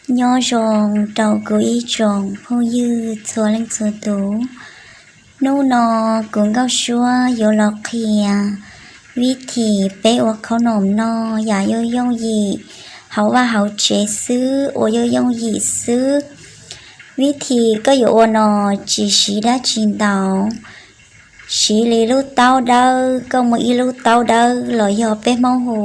nhỏ rồng đầu của ý rồng hô dư xua lên xua tú nô nọ cũng gao xua yo lọc kìaวิธีเป๊ะว่าขนมนออย่าย่อย่องยีเขาว่าเขาเจซื้อโอย่อย่องยีซื้อวิธีก็อยู่ว่านอจีสีได้จีนเตาสีลีลูกเต้าเด้อก็มืออีลูกเต้าเด้อลอยยอเป๊ะมองหู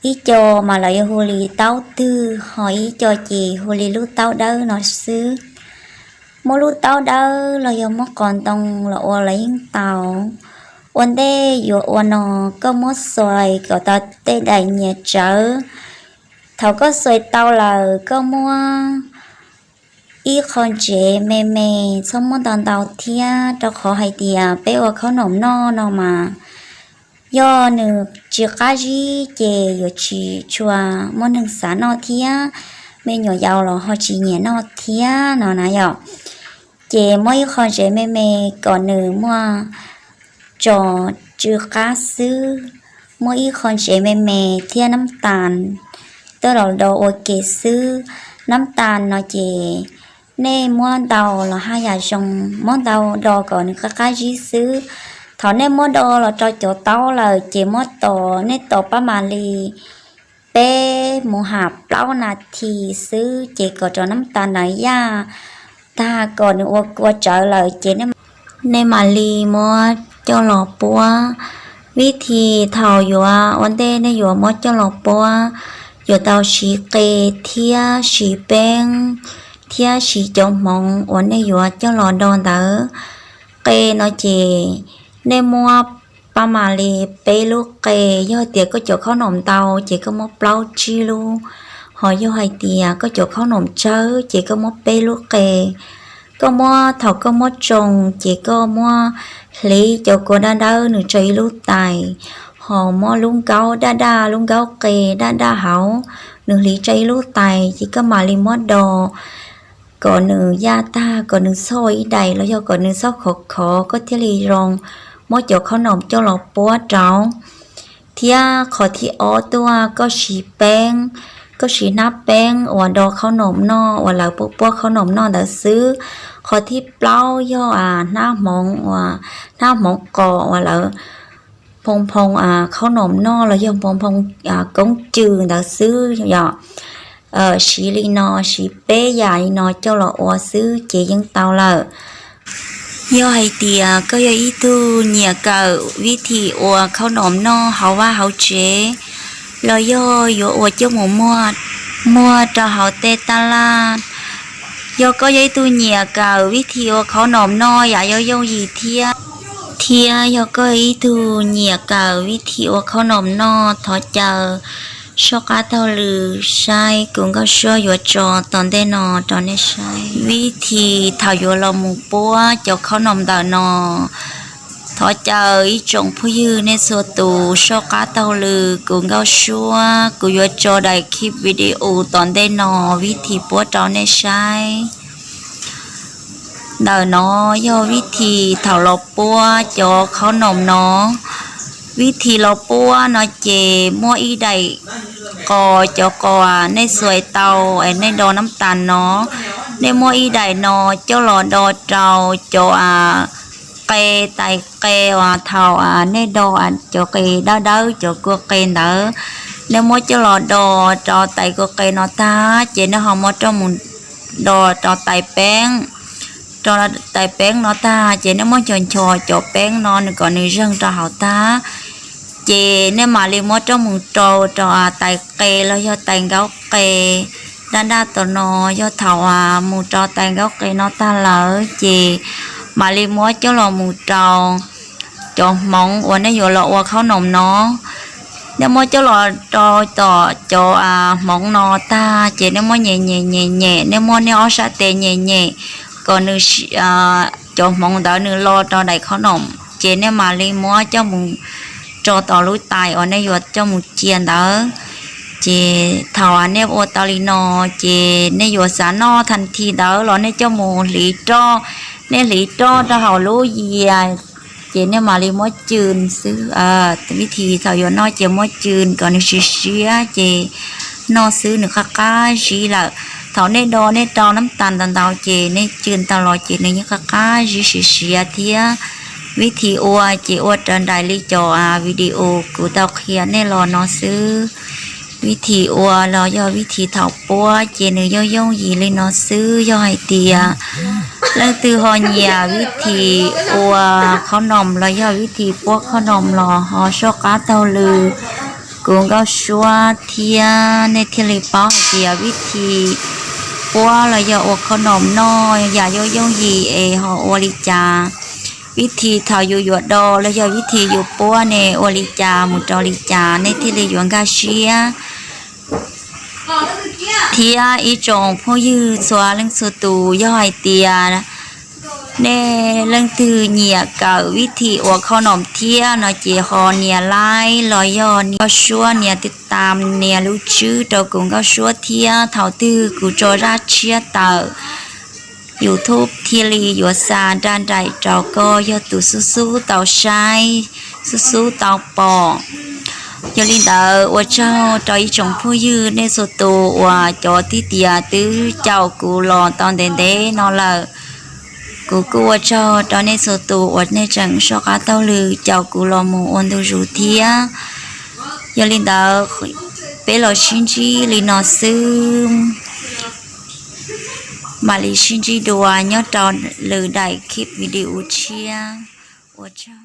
อีจอมาลอยหูลีเต้าตื้อหอยจอจีหูลีลูกเต้าเด้อหนอซื้อมลูกเต้าเด้อลอยยอมก่อนต้องลอยอะไรยิ่งเต้าวันเดย์อยู่วันนอก็มดสวยก็ตาเตะได้เนี่ยเจอเขาก็สวยเต้าเลยก็มัวอีคนเจเมเมสมมติตอนเต้าเทียจะขอให้เดียเป้ว่าเขาหนมนอนอมาย่อหนึ่งจีกาจีเจอยู่ชีชัวมันหนึ่งสานอเทียไม่หน่วยยาวหรอเขาจีเนี่ยนอเทียนอนะย่อเจไม่คนเจเมเมก่อนหนึ่งมัวจอจือกาซื้อเมื่ออีคนเฉยเมเมเทียน้ำตาลตัวเราโดโอเกซื้อน้ำตาลเนาะเจเน่ม้วนเดาเราให้ยาชงม้วนเดาดอก่อนก็ใกล้จีซื้อถอนเน่ม้วนดอเราจอยโจเต้าเลยเจม้วนต่อเน่ต่อประมาณลีเป้หมูหับเล่านาทีซื้อเจก็จอน้ำตาลไหนย่าตาก่อนว่าเจอเลยเจเน่มาลีม้วนเจ้าหลอกปัววิธีเท่าอยู่ว่าวันเดในอยู่มดเจ้าหลอกปัวอยู่เตาสีเกเทียสีแป้งเทียสีจงมองวันในอยู่เจ้าหลอดอนเตอเกนอเจในมัวปามาลีเปลูกเกย่อเตียก็จกข้าวหนมเตาเจก็มดเปล่าจีลูหอยย่อไฮเตียก็จกข้าวหนมเจ้าเจก็มดเปลูกเกก็มัวเท่าก็มดจงเจก็มัวlý cho cô đa đa nửa chơi lúc tài họ mò lung cao đa lung cao kề đa hảo nửa lý chơi lúc tài chỉ có mà li mót đò còn nửa da ta còn nửa soi đầy lo do còn nửa sóc khó có thể lì rong mót choเขาหนมcho lọ búa trào thia khó thì óตัวก็สีแป้งก็สีน้ำแป้งว่าดอเขาหนมนอว่าเราพวกเขาหนมนอแต่ซื้อขอที่เปล่าย่อหน้ามองว่าหน้ามองก่อว่าเราพงเขาหนมนอเราย่อพงกงจืดแต่ซื้อย่อสีลีนอสีเป้ใหญ่นอเจ้าเราว่าซื้อเจยังเตาเลยย่อไอเดียก็ย่ออีตูเนี่ยเก่าวิธีว่าเขาหนมนอเขาว่าเขาเจเราย่อยู่ว่าเจ้าหมูมัวจะเขาเตตลาดย่ก็ยัยตัวเนี่ยเก่าวิธีว่าเขาหนอมน้อยอย่าย่อยยีเทียย่ก็ยัยตัวเนี่ยเก่าวิธีว่าเขาหนอมน้อทอเจอช็อกโกแลตหรือใช่กุ้งก็ช่วยอยู่จอตอนได้นอตอนได้ใช้วิธีถ่ายอยู่เราหมูปัวจะเขาหนอมดานอทอเจออีจงผู้ยืนในส่วนตัวช็อกโกแลตหรือกุ้งก็ช่วยกูอยู่จอได้คลิปวิดีโอตอนได้นอวิธีปัวตอนได้ใช้เดินน้อย่อวิธีเถาลบปัวจอเขาหนมน้อวิธีลบปัวน้อเจมั่วอีใดกอจอกอในสวยเตาไอในดอน้ำตาลน้อในมั่วอีใดนอเจ้าหลอดอเจ้าจอเกไตเกว่าเท่าในดอจอเกด้าจอกัวเกเด้อในมั่วเจ้าหลอดอจอไตกัวเกนอตาเจในหอมจอมุนดอจอไตแป้งcho tại bén nó ta chị nó mới chọn cho bén nó còn người dân cho họ ta chị nếu mà liên mất trong một cho tại kê lo do tại gấu kê đa tụi nó do thầu một trò tại gấu kê nó ta lỡ chị mà liên mất cho lo một trò cho mong và nó vừa lọ qua khâu nồng nó nếu mới cho lo cho mong nó ta chị nếu mới nhẹ nếu mới nó sẽ tệ nhẹ còn nữ cho mong đỡ nữ lo cho đầy khó nồng chế nếu mà li mua cho một cho tỏ lối tài ở đây vừa cho một chiên đỡ chế thảo anh em ô tao li no chế nên vừa sáng no thành thì đỡ lo nên cho một lý cho nên lý cho họ lối gì chế nếu mà li mua chườn xứวิธีthảo vừa no chế mua chườn còn nữ xí chế no xứ nữ khá cá xí là thảo nê đo nê trao nắm tàn tàn tàu chè nê chươn tàu lò chè nê nhớ cá dư xì xì thíaวิธีอัวจีอัวจันไดลิจอวิดีโอกูเตาเขียนในรอนอซื้อวิธีอัวรอย่อวิธีเถาปัวเจเนื้อย่อยงยีเลยนอซื้อย่อให้เตียแล้วตือหอเนียวิธีอัวข้าวนมรอย่อวิธีปัวข้าวนมรอหอชกาเตาลือกูก็ชัวเทียในเทเลป้าเตียวิธีปัวรอย่ออัวข้าวนมน้อยอย่าย่อยงยีหออวลิจาวิธีเท่าอยู่หยวดดอแล้วยวิธีอยู่ปัวในโอลิจามุจอลิจาในที่เลยหยวนกาเชียเทียอีจงผู้ยืดสวาลังสุตูย่อยเตียในเรื่องตือเหนียเก่าวิธีอวขนมเทียนอเจฮอเนียไล่ลอยย่อเนียชัวเนียติดตามเนียรู้ชื่อตัวกุงก็ชัวเทียเท่าตือกูโจราเชียเตอYouTube ทีลีอยู่ซาด้านใดเจ้าก็ยอตุสู้ๆเต่าใช้สู้ๆเต่าปอยอลินเดอว่าเจ้าจอยจงผู้ยืนในสุดตัวว่าจอที่เตียตื้อเจ้ากูรอตอนเด่นเด่นอนละกูว่าเจ้าตอนในสุดตัวว่าในจังชอกาเต้าลือเจ้ากูรอมูอันดูรูเทียยอลินเดอเป็นหล่อชินจีลีนอซึมมาลิชินจีดัวย้อนตอนหรือได้คลิปวิดีโอเชียว่าเจ้า